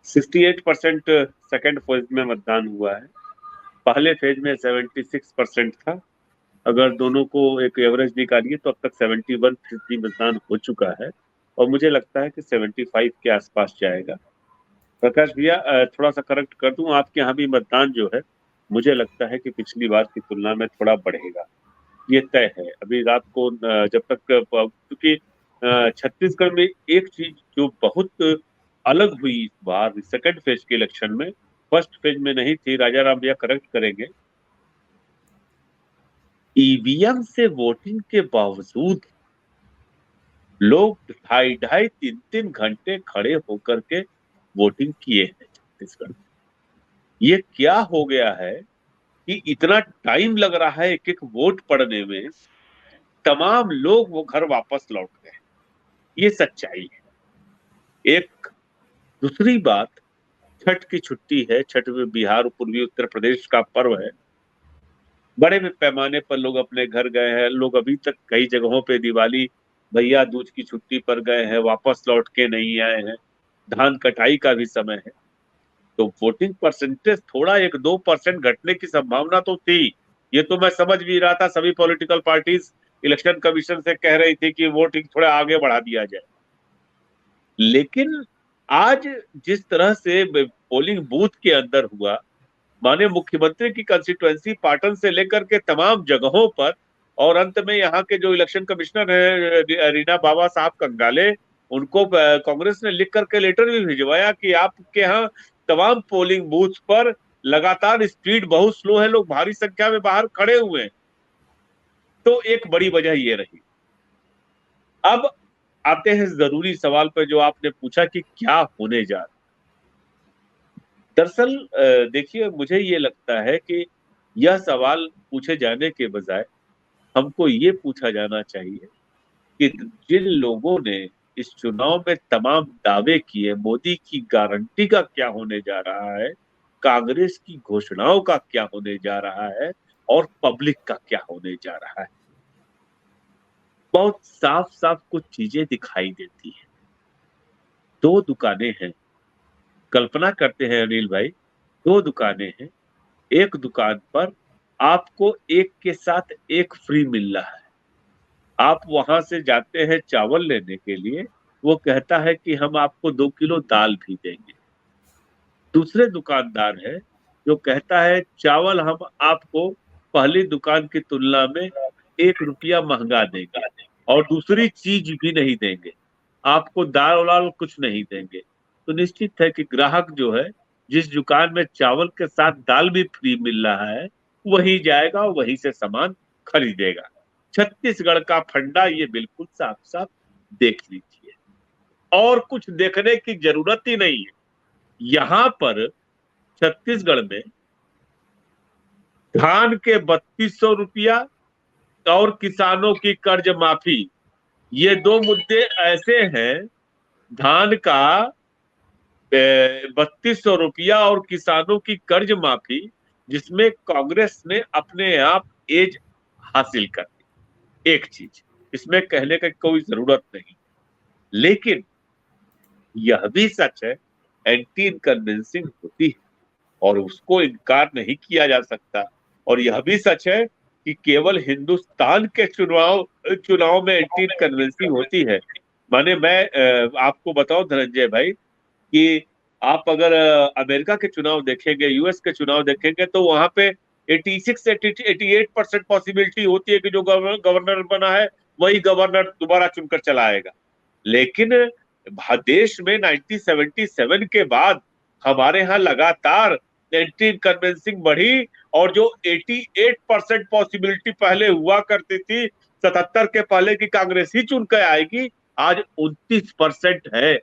68% second phase में मतदान हुआ है। पहले फेज में 76% था। अगर दोनों को एक एवरेज निकालिए तो अब तक 71% मतदान हो चुका है और मुझे लगता है कि 75 के आसपास जाएगा। प्रकाश भैया, थोड़ा सा करेक्ट कर दूं, आपके यहाँ भी मतदान जो है मुझे लगता है कि पिछली बार की तुलना में थोड़ा बढ़ेगा, ये तय है। अभी रात को जब तक, क्योंकि छत्तीसगढ़ में एक चीज जो बहुत अलग हुई इस बार सेकंड फेज के इलेक्शन में, फर्स्ट फेज में नहीं थी, राजा राम भैया करेक्ट करेंगे, ईवीएम से वोटिंग के बावजूद लोग ढाई ढाई तीन तीन घंटे खड़े होकर के वोटिंग किए हैं छत्तीसगढ़ में। ये क्या हो गया है कि इतना टाइम लग रहा है एक एक वोट पड़ने में, तमाम लोग वो घर वापस लौट गए। ये सच्चाई है। एक दूसरी बात, छठ की छुट्टी है, छठ में बिहार पूर्वी उत्तर प्रदेश का पर्व है, बड़े पैमाने पर लोग अपने घर गए हैं। लोग अभी तक कई जगहों पे दिवाली भैया दूज की छुट्टी पर गए हैं, वापस लौट के नहीं आए हैं। धान कटाई का भी समय है, तो वोटिंग परसेंटेज थोड़ा 1-2% घटने की संभावना तो थी। ये तो मैं समझ भी रहा था, सभी पॉलिटिकल पार्टीज इलेक्शन कमीशन से कह रही थी कि वोटिंग थोड़ा आगे बढ़ा दिया जाए। लेकिन आज जिस तरह से पोलिंग बूथ के अंदर हुआ, माननीय मुख्यमंत्री की कंस्टिट्युएंसी पाटन से लेकर के तमाम जगहों पर, और अंत में यहाँ के जो इलेक्शन कमिश्नर है रीना बाबा साहब कंगाले, उनको कांग्रेस ने लिख करके लेटर भी भिजवाया कि आपके यहाँ तमाम पोलिंग बूथ पर लगातार स्पीड बहुत स्लो है, लोग भारी संख्या में बाहर खड़े हुए हैं। तो एक बड़ी वजह ये रही। अब आते हैं जरूरी सवाल पर जो आपने पूछा कि क्या होने जा रहा। दरअसल देखिए, मुझे ये लगता है कि यह सवाल पूछे जाने के बजाय हमको ये पूछा जाना चाहिए कि जिन लोगों ने इस चुनाव में तमाम दावे किए, मोदी की गारंटी का क्या होने जा रहा है, कांग्रेस की घोषणाओं का क्या होने जा रहा है, और पब्लिक का क्या होने जा रहा है, बहुत साफ साफ कुछ चीजें दिखाई देती हैं। दो दुकानें हैं, कल्पना करते हैं अनिल भाई, दो दुकानें हैं, एक दुकान पर आपको एक के साथ एक फ्री मिल रहा है। आप वहां से जाते हैं चावल लेने के लिए, वो कहता है कि हम आपको 2 किलो दाल भी देंगे। दूसरे दुकानदार है जो कहता है चावल हम आपको पहली दुकान की तुलना में 1 रुपया महंगा देंगे और दूसरी चीज भी नहीं देंगे, आपको दाल वाल कुछ नहीं देंगे। तो निश्चित है कि ग्राहक जो है, जिस दुकान में चावल के साथ दाल भी फ्री मिल रहा है, वही जाएगा और वहीं से सामान खरीदेगा। छत्तीसगढ़ का फंडा ये बिल्कुल साफ साफ देख लीजिए, और कुछ देखने की जरूरत ही नहीं है। यहां पर छत्तीसगढ़ में धान के 3200 रुपया और किसानों की कर्ज माफी, ये दो मुद्दे ऐसे हैं। धान का 3200 रुपया और किसानों की कर्ज माफी, जिसमें कांग्रेस ने अपने आप एज हासिल कर ली। एक चीज इसमें कहने की कोई जरूरत नहीं, लेकिन यह भी सच है, एंटी इनकम्बेंसिंग होती है और उसको इनकार नहीं किया जा सकता। और यह भी सच है कि केवल हिंदुस्तान के चुनाव चुनाव में एंटी इनकम्बेंसिंग होती है। माने मैं आपको बताऊं धनंजय भाई कि आप अगर अमेरिका के चुनाव देखेंगे, यूएस के चुनाव देखेंगे, तो वहां पे 86-88% पॉसिबिलिटी होती है कि जो गवर्नर बना है वही गवर्नर दोबारा चुनकर चला आएगा। लेकिन देश में 1977 के बाद हमारे यहाँ लगातार एंटी इनकम्बेंसिंग बढ़ी, और जो 88% पॉसिबिलिटी पहले हुआ करती थी 77 के पहले की कांग्रेस ही चुन कर आएगी, आज 29% है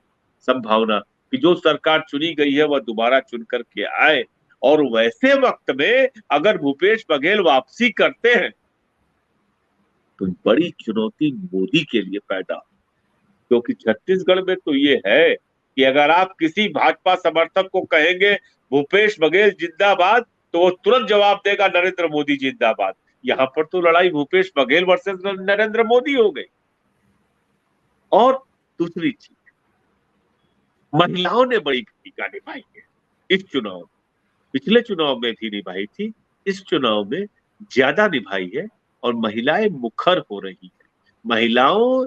संभावना कि जो सरकार चुनी गई है वह दोबारा चुन करके आए। और वैसे वक्त में अगर भूपेश बघेल वापसी करते हैं तो बड़ी चुनौती मोदी के लिए पैदा, क्योंकि छत्तीसगढ़ में तो ये है कि अगर आप किसी भाजपा समर्थक को कहेंगे भूपेश बघेल जिंदाबाद, तो वो तुरंत जवाब देगा नरेंद्र मोदी जिंदाबाद। यहां पर तो लड़ाई भूपेश बघेल वर्सेस नरेंद्र मोदी हो गई। और दूसरी चीज, महिलाओं ने बड़ी भूमिका निभाई है इस चुनाव में। पिछले चुनाव में भी निभाई थी, इस चुनाव में ज्यादा निभाई है और महिलाएं मुखर हो रही है। महिलाओं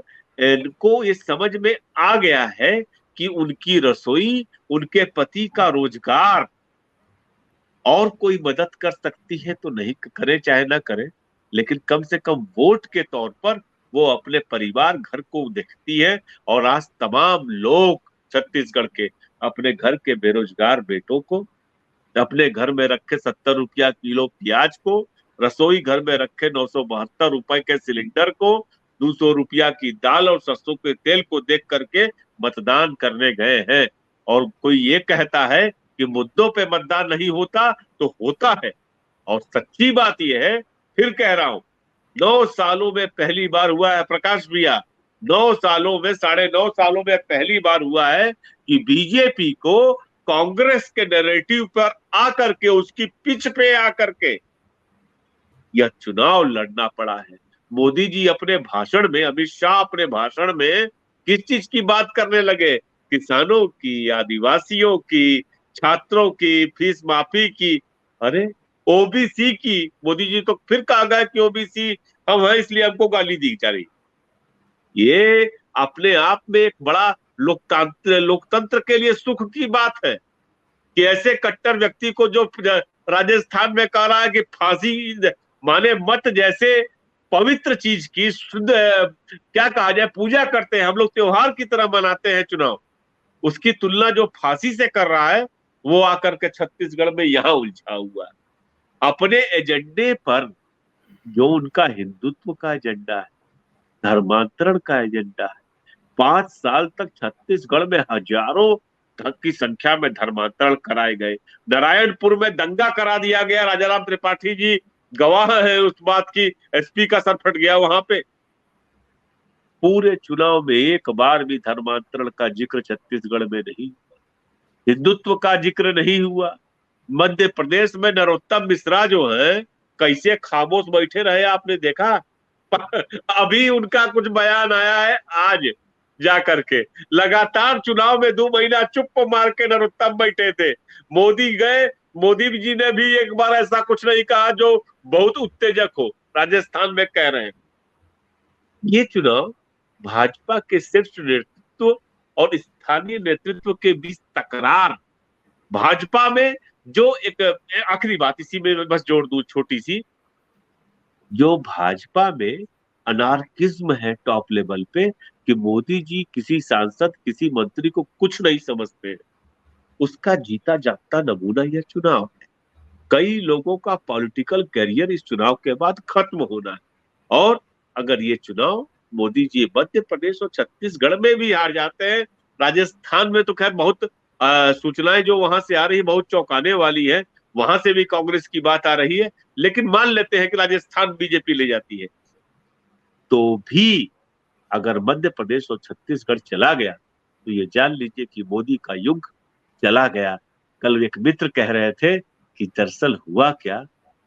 को ये समझ में आ गया है कि उनकी रसोई, उनके पति का रोजगार और कोई मदद कर सकती है तो नहीं करे चाहे ना करे, लेकिन कम से कम वोट के तौर पर वो अपने परिवार घर को देखती है। और आज तमाम लोग छत्तीसगढ़ के अपने घर के बेरोजगार बेटों को, अपने घर में रखे 70 रुपया किलो प्याज को, रसोई घर में रखे 972 रुपए के सिलेंडर को, 200 रुपया की दाल और सरसों के तेल को देख करके मतदान करने गए हैं। और कोई ये कहता है कि मुद्दों पे मतदान नहीं होता, तो होता है। और सच्ची बात यह है, फिर कह रहा हूं, 9 सालों में पहली बार हुआ है प्रकाश भैया, 9 सालों में, 9.5 सालों में पहली बार हुआ है कि बीजेपी को कांग्रेस के नैरेटिव पर आकर के, उसकी पिच पे आकर के यह चुनाव लड़ना पड़ा है। मोदी जी अपने भाषण में, अमित शाह अपने भाषण में किस चीज की बात करने लगे? किसानों की, आदिवासियों की, छात्रों की फीस माफी की, अरे ओबीसी की। मोदी जी तो फिर कहा गया कि ओबीसी हम हैं इसलिए हमको गाली दी जा रही। ये अपने आप में एक बड़ा लोकतंत्र के लिए सुख की बात है कि ऐसे कट्टर व्यक्ति को, जो राजस्थान में कह रहा है कि फांसी माने मत जैसे पवित्र चीज की शुद्ध, क्या कहा जाए, पूजा करते हैं हम लोग, त्योहार की तरह मनाते हैं चुनाव, उसकी तुलना जो फांसी से कर रहा है, वो आकर के छत्तीसगढ़ में यहां उलझा हुआ है अपने एजेंडे पर। जो उनका हिंदुत्व का एजेंडा है, धर्मांतरण का एजेंडा है, 5 साल तक छत्तीसगढ़ में हजारों की संख्या में धर्मांतरण कराए गए। नारायणपुर में दंगा करा दिया गया, राजाराम त्रिपाठी जी गवाह है उस बात की, एसपी का सर फट गया वहां पे। पूरे चुनाव में एक बार भी धर्मांतरण का जिक्र छत्तीसगढ़ में नहीं, हिंदुत्व का जिक्र नहीं हुआ। मध्य प्रदेश में नरोत्तम मिश्रा जो है, कैसे खामोश बैठे रहे आपने देखा? अभी उनका कुछ बयान आया है आज जा करके। लगातार चुनाव में 2 महीना चुप मार के नरोत्तम बैठे थे। मोदी गए, मोदी जी ने भी एक बार ऐसा कुछ नहीं कहा जो बहुत उत्तेजक हो, राजस्थान में कह रहे हैं। ये चुनाव भाजपा के शीर्ष नेतृत्व और स्थानीय नेतृत्व के बीच तकरार, भाजपा में जो एक, आखिरी बात इसी में बस जोड़ दूं छोटी सी, जो भाजपा में अनार्किज्म है टॉप लेवल पे, कि मोदी जी किसी सांसद, किसी मंत्री को कुछ नहीं समझते हैं, उसका जीता जागता नमूना यह चुनाव है। कई लोगों का पॉलिटिकल करियर इस चुनाव के बाद खत्म होना है। और अगर ये चुनाव मोदी जी मध्य प्रदेश और छत्तीसगढ़ में भी हार जाते हैं, राजस्थान में तो खैर बहुत सूचनाएं जो वहां से आ रही बहुत चौंकाने वाली है, वहां से भी कांग्रेस की बात आ रही है, लेकिन मान लेते हैं कि राजस्थान बीजेपी ले जाती है, तो भी अगर मध्य प्रदेश और छत्तीसगढ़ चला गया तो ये जान लीजिए कि मोदी का युग चला गया। कल एक मित्र कह रहे थे कि दरअसल हुआ क्या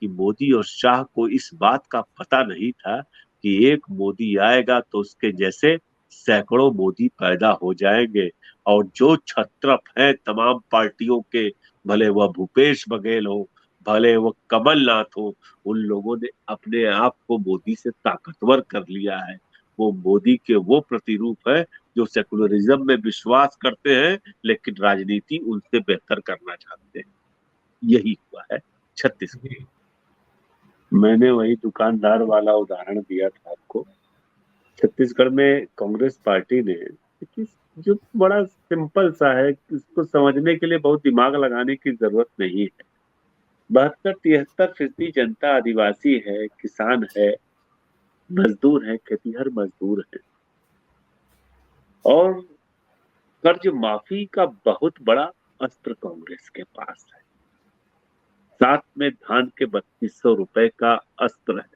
कि मोदी और शाह को इस बात का पता नहीं था कि एक मोदी आएगा तो उसके जैसे सैकड़ों मोदी पैदा हो जाएंगे। और जो छत्रप हैं तमाम पार्टियों के, भले वह भूपेश बघेल हो, भले वो कमलनाथ हो, उन लोगों ने अपने आप को मोदी से ताकतवर कर लिया है। वो मोदी के वो प्रतिरूप है जो सेकुलरिज्म में विश्वास करते हैं लेकिन राजनीति उनसे बेहतर करना चाहते हैं। यही हुआ है छत्तीसगढ़। मैंने वही दुकानदार वाला उदाहरण दिया था आपको। छत्तीसगढ़ में कांग्रेस पार्टी ने, जो बड़ा सिंपल सा है, इसको समझने के लिए बहुत दिमाग लगाने की जरूरत नहीं है। 72-73% जनता आदिवासी है, किसान है, मजदूर है, खेतीहर मजदूर है। और कर्ज माफी का बहुत बड़ा अस्त्र कांग्रेस के पास है, साथ में धान के 3200 रुपए का अस्त्र है।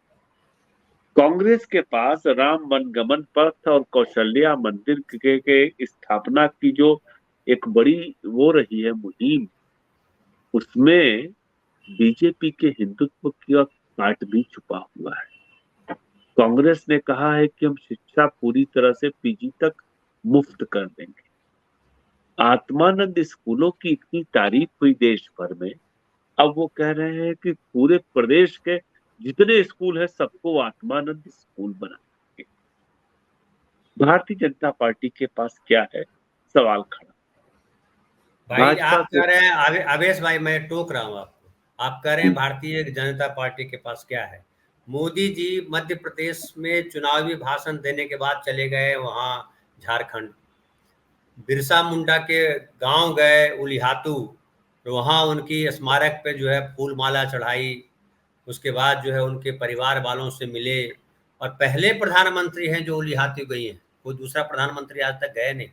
कांग्रेस के पास राम वनगमन पथ और कौशल्या मंदिर के स्थापना की जो एक बड़ी वो रही है मुहिम, उसमें बीजेपी के हिंदुत्व का काट भी छुपा हुआ है। कांग्रेस ने कहा है कि हम शिक्षा पूरी तरह से पीजी तक मुफ्त कर देंगे। आत्मानंद स्कूलों की इतनी तारीफ हुई देश भर में, अब वो कह रहे हैं कि पूरे प्रदेश के जितने स्कूल है सबको आत्मानंद स्कूल बना। भारतीय जनता पार्टी के पास क्या है, सवाल खड़ा। भाई भाजपा आप को कह रहे हैं आवेश भाई, मैं टोक रहा हूं आपको। आप कह रहे हैं भारतीय जनता पार्टी के पास क्या है। मोदी जी मध्य प्रदेश में चुनावी भाषण देने के बाद चले गए वहां झारखंड। बिरसा मुंडा के गांव गए उलिहातू, तो वहां उनकी स्मारक पे जो है फूल माला चढ़ाई। उसके बाद जो है उनके परिवार वालों से मिले। और पहले प्रधानमंत्री हैं जो उलिहातू गई हैं, कोई दूसरा प्रधानमंत्री आज तक गए नहीं।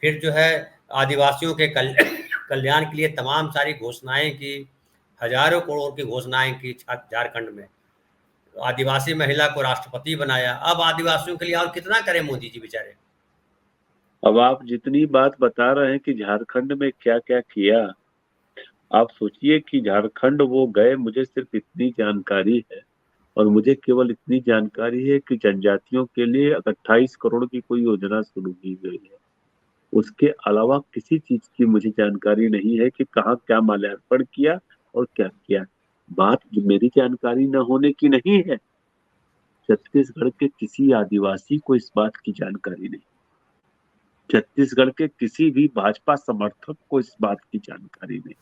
फिर जो है आदिवासियों के कल्याण के लिए तमाम सारी घोषणाएं की, हजारों करोड़ की घोषणाएं की झारखंड में। आदिवासी महिला को राष्ट्रपति बनाया। अब आदिवासियों के लिए और कितना करें मोदी जी बेचारे। अब आप जितनी बात बता रहे हैं कि झारखंड में क्या क्या किया, आप सोचिए कि झारखंड वो गए, मुझे सिर्फ इतनी जानकारी है और मुझे केवल इतनी जानकारी है कि जनजातियों के लिए 28 करोड़ की कोई योजना शुरू की गई है। उसके अलावा किसी चीज की मुझे जानकारी नहीं है कि कहाँ क्या माल्यार्पण किया और क्या किया। बात मेरी जानकारी न होने की नहीं है, छत्तीसगढ़ के किसी आदिवासी को इस बात की जानकारी नहीं, छत्तीसगढ़ के किसी भी भाजपा समर्थक को इस बात की जानकारी नहीं।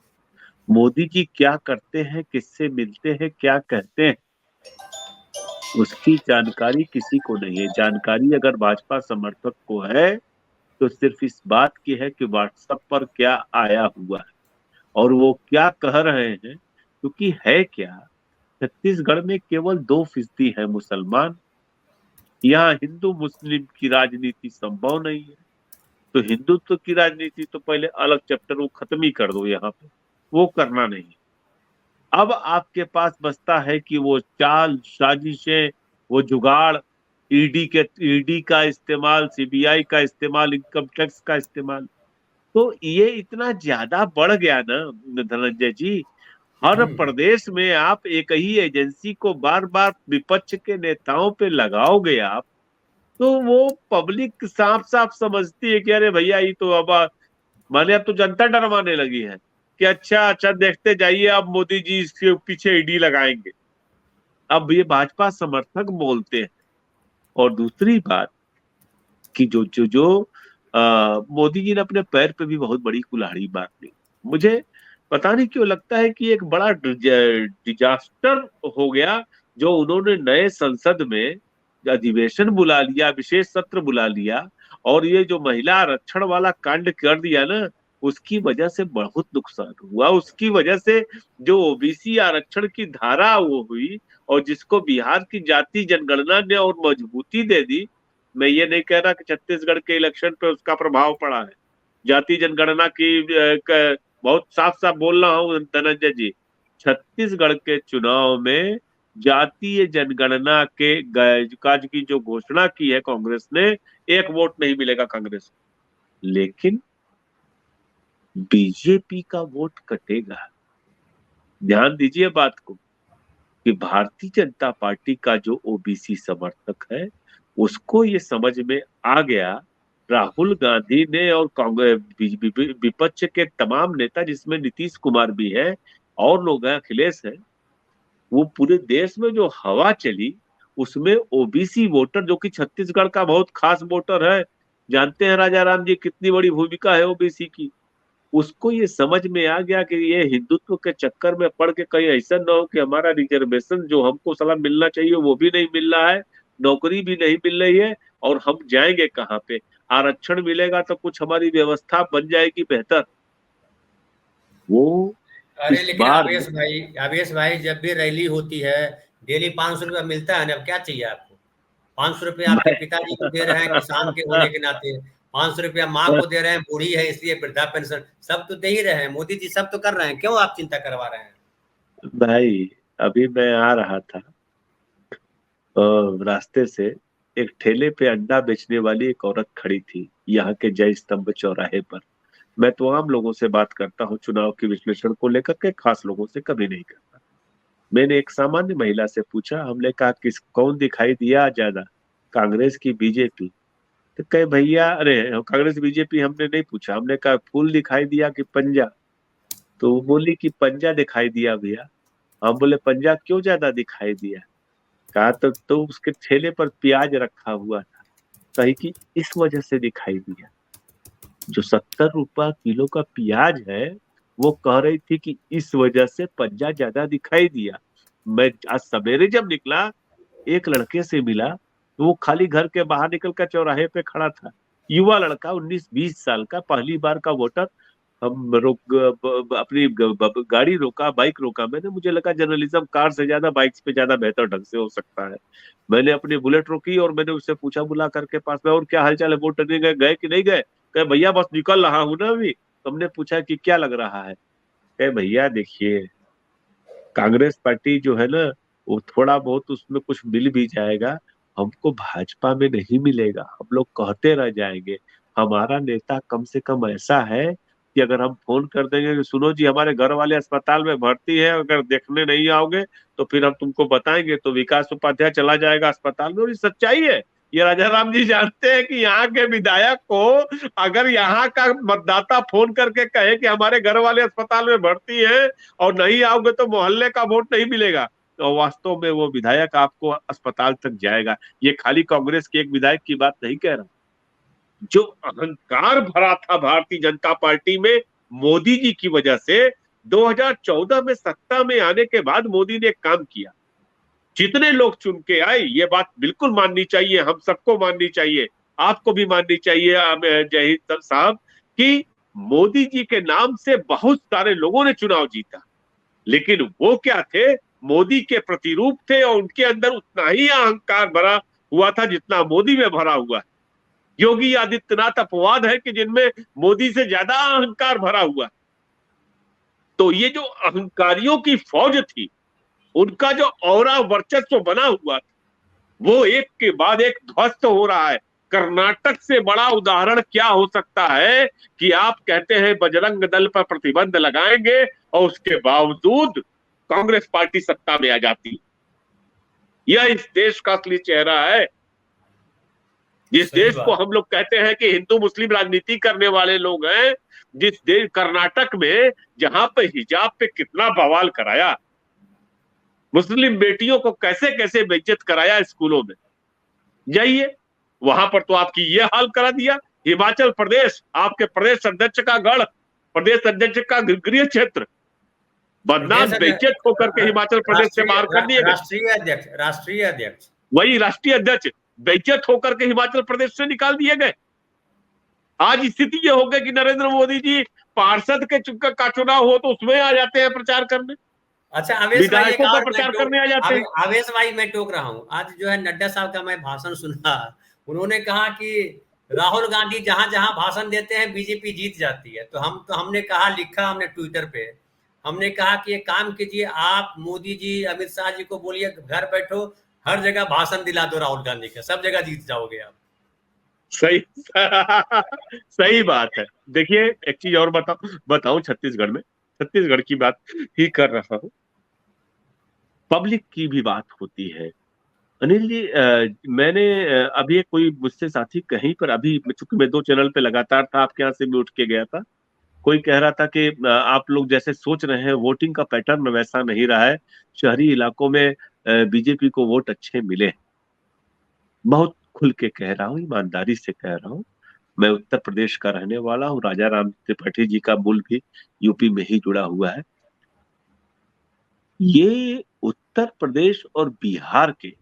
मोदी जी क्या करते हैं, किससे मिलते हैं, क्या कहते हैं, उसकी जानकारी किसी को नहीं है। जानकारी अगर भाजपा समर्थक को है तो सिर्फ इस बात की है कि व्हाट्सएप पर क्या आया हुआ है और वो क्या कह रहे हैं, क्योंकि है क्या, छत्तीसगढ़ में केवल 2% है मुसलमान। यहाँ हिंदू मुस्लिम की राजनीति संभव नहीं है। तो हिंदुत्व की राजनीति तो पहले अलग चैप्टर वो खत्म ही कर दो, यहाँ पे वो करना नहीं। अब आपके पास बचता है कि वो चाल साजिशें, वो जुगाड़, ईडी का इस्तेमाल, सीबीआई का इस्तेमाल, इनकम टैक्स का इस्तेमाल। तो ये इतना ज्यादा बढ़ गया ना धनंजय जी। हर हम्म। प्रदेश में आप एक ही एजेंसी को बार बार विपक्ष के नेताओं पे लगाओगे आप, तो वो पब्लिक साफ साफ समझती है कि अरे भैया ये तो अब माने अब तो जनता डरवाने लगी है कि अच्छा अच्छा देखते जाइए अब मोदी जी इसके पीछे ईडी लगाएंगे। अब ये भाजपा समर्थक बोलते हैं। और दूसरी बात कि जो जो जो मोदी जी ने अपने पैर पे भी बहुत बड़ी कुल्हाड़ी मार दी। मुझे पता नहीं क्यों लगता है कि एक बड़ा डिजास्टर हो गया जो उन्होंने नए संसद में अधिवेशन बुला लिया, विशेष सत्र बुला लिया और ये जो महिला आरक्षण वाला कांड कर दिया ना, उसकी वजह से बहुत नुकसान हुआ। उसकी वजह से जो ओबीसी आरक्षण की धारा वो हुई और जिसको बिहार की जाति जनगणना ने और मजबूती दे दी। मैं ये नहीं कह रहा कि छत्तीसगढ़ के इलेक्शन पे उसका प्रभाव पड़ा है, जाति जनगणना की बहुत साफ साफ बोल रहा हूँ धनंजय जी। छत्तीसगढ़ के चुनाव में जातीय जनगणना के काज की जो घोषणा की है कांग्रेस ने, एक वोट नहीं मिलेगा कांग्रेस को, लेकिन बीजेपी का वोट कटेगा। ध्यान दीजिए बात को कि भारतीय जनता पार्टी का जो ओबीसी समर्थक है उसको ये समझ में आ गया। राहुल गांधी ने और कांग्रेस विपक्ष के तमाम नेता जिसमें नीतीश कुमार भी है और लोग हैं, अखिलेश है, वो पूरे देश में जो हवा चली उसमें ओबीसी वोटर जो कि छत्तीसगढ़ का बहुत खास वोटर है, जानते हैं राजा राम जी कितनी बड़ी भूमिका है ओबीसी की, उसको ये समझ में आ गया कि ये हिंदुत्व के चक्कर में पड़ के कहीं ऐसा ना हो कि हमारा रिजर्वेशन जो हमको सलाह मिलना चाहिए वो भी नहीं मिल रहा है, नौकरी भी नहीं मिल रही है, और हम जाएंगे कहाँ पे। आरक्षण मिलेगा तो कुछ हमारी व्यवस्था बन जाएगी बेहतर। वो अरे इस लेकिन बार आवेश भाई जब भी रैली होती है, डेली 500 रुपया मिलता है ना। अब क्या चाहिए आपको। 500 रुपया आपके मैं पिताजी को दे रहे हैं किसान के होने के नाते। 500 रुपया माँ को दे रहे हैं, बूढ़ी है इसलिए वृद्धा पेंशन। सब तो दे ही रहे हैं, मोदी जी सब तो कर रहे हैं, क्यों आप चिंता करवा रहे हैं। भाई अभी मैं आ रहा था रास्ते से, एक ठेले पे अंडा बेचने वाली एक औरत खड़ी थी यहाँ के जय स्तंभ चौराहे पर। मैं तो आम लोगों से बात करता हूँ, चुनाव के विश्लेषण को लेकर के खास लोगों से कभी नहीं करता। मैंने एक सामान्य महिला से पूछा, हमने कहा किस कौन दिखाई दिया ज्यादा, कांग्रेस की बीजेपी? तो कहे भैया, अरे कांग्रेस बीजेपी हमने नहीं पूछा, हमने कहा फूल दिखाई दिया कि पंजा? तो वो बोली कि पंजा दिखाई दिया भैया। हम बोले पंजा क्यों ज्यादा दिखाई दिया? कहा तो उसके ठेले पर प्याज रखा हुआ था, कही कि इस वजह से दिखाई दिया। जो 70 रुपया किलो का प्याज है, वो कह रही थी कि इस वजह से पंजा ज्यादा दिखाई दिया। मैं आज सवेरे जब निकला, एक लड़के से मिला, तो वो खाली घर के बाहर निकल कर चौराहे पे खड़ा था। युवा लड़का, 19-20 साल का, पहली बार का वोटर। हम रोक अपनी गाड़ी रोका, बाइक रोका, मैंने, मुझे लगा जर्नलिज्म कार से ज्यादा बाइक पे ज्यादा बेहतर ढंग से हो सकता है। मैंने अपनी बुलेट रोकी और मैंने उससे पूछा, बुला करके पास में, और क्या हालचाल है, वोट करने गए, गए कि नहीं गए? कहे भैया बस निकल रहा हूं ना अभी। हमने पूछा कि क्या लग रहा है? कहे भैया देखिए, कांग्रेस पार्टी जो है ना, वो थोड़ा बहुत उसमें कुछ मिल भी जाएगा, हमको भाजपा में नहीं मिलेगा। हम लोग कहते रह जाएंगे। हमारा नेता कम से कम ऐसा है कि अगर हम फोन कर देंगे कि सुनो जी हमारे घर वाले अस्पताल में भर्ती है, अगर देखने नहीं आओगे तो फिर हम तुमको बताएंगे, तो विकास उपाध्याय चला जाएगा अस्पताल में। और ये सच्चाई है। ये राजा राम जी जानते हैं कि यहाँ के विधायक को अगर यहाँ का मतदाता फोन करके कहे कि हमारे घर वाले अस्पताल में भर्ती है और नहीं आओगे तो मोहल्ले का वोट नहीं मिलेगा, तो वास्तव में वो विधायक आपको अस्पताल तक जाएगा। ये खाली कांग्रेस के एक विधायक की बात नहीं कह रहा। जो अहंकार भरा था भारतीय जनता पार्टी में मोदी जी की वजह से, 2014 में सत्ता में आने के बाद मोदी ने एक काम किया। जितने लोग चुन के आए, ये बात बिल्कुल माननी चाहिए, हम सबको माननी चाहिए, आपको भी माननी चाहिए जय साहब, कि मोदी जी के नाम से बहुत सारे लोगों ने चुनाव जीता। लेकिन वो क्या थे? मोदी के प्रतिरूप थे, और उनके अंदर उतना ही अहंकार भरा हुआ था जितना मोदी में भरा हुआ है। योगी आदित्यनाथ अपवाद है कि जिनमें मोदी से ज्यादा अहंकार भरा हुआ। तो ये जो अहंकारियों की फौज थी, उनका जो औरा वर्चस्व बना हुआ था, वो एक के बाद एक ध्वस्त हो रहा है। कर्नाटक से बड़ा उदाहरण क्या हो सकता है कि आप कहते हैं बजरंग दल पर प्रतिबंध लगाएंगे और उसके बावजूद कांग्रेस पार्टी सत्ता में आ जाती। यह इस देश का असली चेहरा है। जिस सही देश को बात। हम लोग कहते हैं कि हिंदू मुस्लिम राजनीति करने वाले लोग हैं, जिस देश कर्नाटक में, जहां पे हिजाब पे कितना बवाल कराया, मुस्लिम बेटियों को कैसे कैसे बेइज्जत कराया स्कूलों में, जाइए वहां पर तो आपकी ये हाल करा दिया। हिमाचल प्रदेश, आपके प्रदेश अध्यक्ष का गढ़, प्रदेश अध्यक्ष का गृह क्षेत्र, प्रदेश बदनाम बेइज्जत होकर के हिमाचल प्रदेश से बाहर कर दिए गए। राष्ट्रीय अध्यक्ष, राष्ट्रीय अध्यक्ष, वही राष्ट्रीय अध्यक्ष बेइज्जत होकर के हिमाचल प्रदेश से निकाल दिए गए। आज स्थिति ये हो गई कि नरेंद्र मोदी जी पार्षद का चुनाव हो तो उसमें आ जाते हैं प्रचार करने, अच्छा आवेश भाई, एक विधायकों का और मैं प्रचार टोक, करने आ जाते हैं। आवेश भाई मैं टोक रहा हूँ। आज जो है नड्डा साहब का मैं भाषण सुना, उन्होंने कहा कि राहुल गांधी जहां जहां भाषण देते हैं बीजेपी जीत जाती है। तो हमने कहा, लिखा हमने ट्विटर पे, हमने कहा कि एक काम कीजिए, आप मोदी जी अमित शाह जी को बोलिए घर बैठो, हर जगह भाषण दिला दो राहुल गांधी का, सब जगह जीत जाओगे आप। सही सही बात है। देखिए एक चीज और बताऊं, छत्तीसगढ़ में, छत्तीसगढ़ की बात ही कर रहा हूं, पब्लिक की भी बात होती है। अनिल जी, मैंने अभी एक कोई मुझसे साथी कहीं पर, अभी चूंकि मैं 2 चैनल पे लगातार था, आपके यहाँ से भी उठ के गया था, कोई कह रहा था कि आप लोग जैसे सोच रहे हैं वोटिंग का पैटर्न वैसा नहीं रहा है, शहरी इलाकों में बीजेपी को वोट अच्छे मिले। बहुत खुल के कह रहा हूँ, ईमानदारी से कह रहा हूँ, मैं उत्तर प्रदेश का रहने वाला हूँ, राजा राम त्रिपाठी जी का मूल भी यूपी में ही जुड़ा हुआ है। ये उत्तर प्रदेश और बिहार के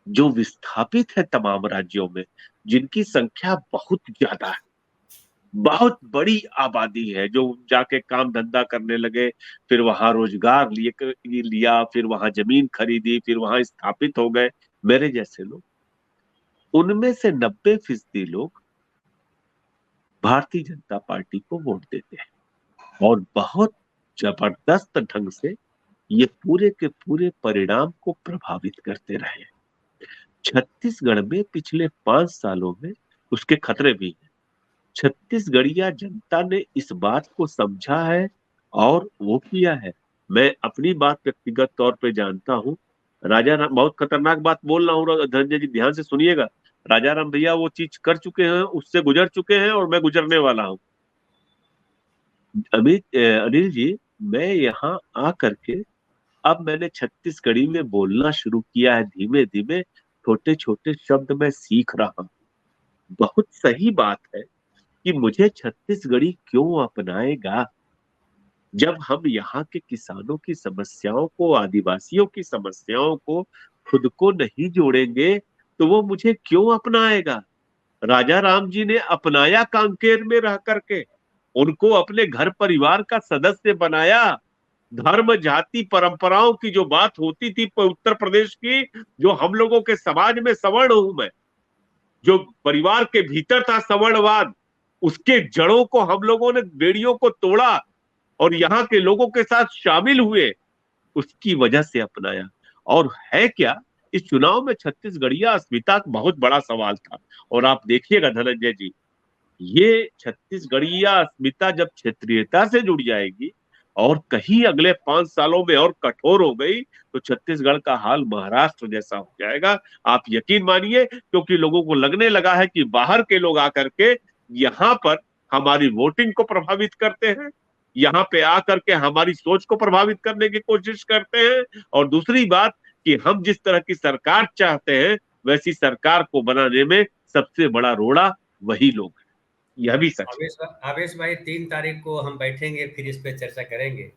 जो विस्थापित है तमाम राज्यों में, जिनकी संख्या बहुत ज्यादा है, बहुत बड़ी आबादी है, जो जाके काम धंधा करने लगे, फिर वहां रोजगार लिया, फिर वहां जमीन खरीदी, फिर वहां स्थापित हो गए, मेरे जैसे लोग, उनमें से 90% लोग भारतीय जनता पार्टी को वोट देते हैं, और बहुत जबरदस्त ढंग से ये पूरे के पूरे परिणाम को प्रभावित करते रहे। छत्तीसगढ़ में पिछले 5 सालों में उसके खतरे भी हैं। छत्तीसगढ़िया जनता ने इस बात को समझा है और वो किया है। मैं अपनी बात व्यक्तिगत तौर पे जानता हूं। राजा बहुत खतरनाक बात बोल रहा हूँ, धनंजय जी ध्यान से सुनिएगा। राजा राम भैया वो चीज कर चुके हैं, उससे गुजर चुके हैं और मैं गुजरने वाला हूँ। अनिल जी, मैं यहाँ आ करके अब मैंने छत्तीसगढ़ी में बोलना शुरू किया है, धीमे धीमे छोटे छोटे शब्द मैं सीख रहा हूँ। बहुत सही बात है कि मुझे छत्तीसगढ़ी क्यों अपनाएगा, जब हम यहाँ के किसानों की समस्याओं को, आदिवासियों की समस्याओं को खुद को नहीं जोड़ेंगे तो वो मुझे क्यों अपनाएगा। राजा राम जी ने अपनाया कांकेर में रह करके, उनको अपने घर परिवार का सदस्य बनाया। धर्म जाति परंपराओं की जो बात होती थी उत्तर प्रदेश की, जो हम लोगों के समाज में सवर्ण हूं मैं, जो परिवार के भीतर था सवर्णवाद, उसके जड़ों को हम लोगों ने, बेड़ियों को तोड़ा और यहाँ के लोगों के साथ शामिल हुए, उसकी वजह से अपनाया। और है क्या, इस चुनाव में छत्तीसगढ़िया अस्मिता बहुत बड़ा सवाल था। और आप देखिएगा धनंजय जी, ये छत्तीसगढ़िया अस्मिता जब क्षेत्रीयता से जुड़ जाएगी और कहीं अगले 5 सालों में और कठोर हो गई तो छत्तीसगढ़ का हाल महाराष्ट्र जैसा हो जाएगा। आप यकीन मानिए, क्योंकि लोगों को लगने लगा है कि बाहर के लोग आकर के यहाँ पर हमारी वोटिंग को प्रभावित करते हैं, यहाँ पे आकर के हमारी सोच को प्रभावित करने की कोशिश करते हैं। और दूसरी बात कि हम जिस तरह की सरकार चाहते हैं वैसी सरकार को बनाने में सबसे बड़ा रोड़ा वही लोग हैं। यह भी सच है। आवेश भाई 3 तारीख को हम बैठेंगे, फिर इस पे चर्चा करेंगे।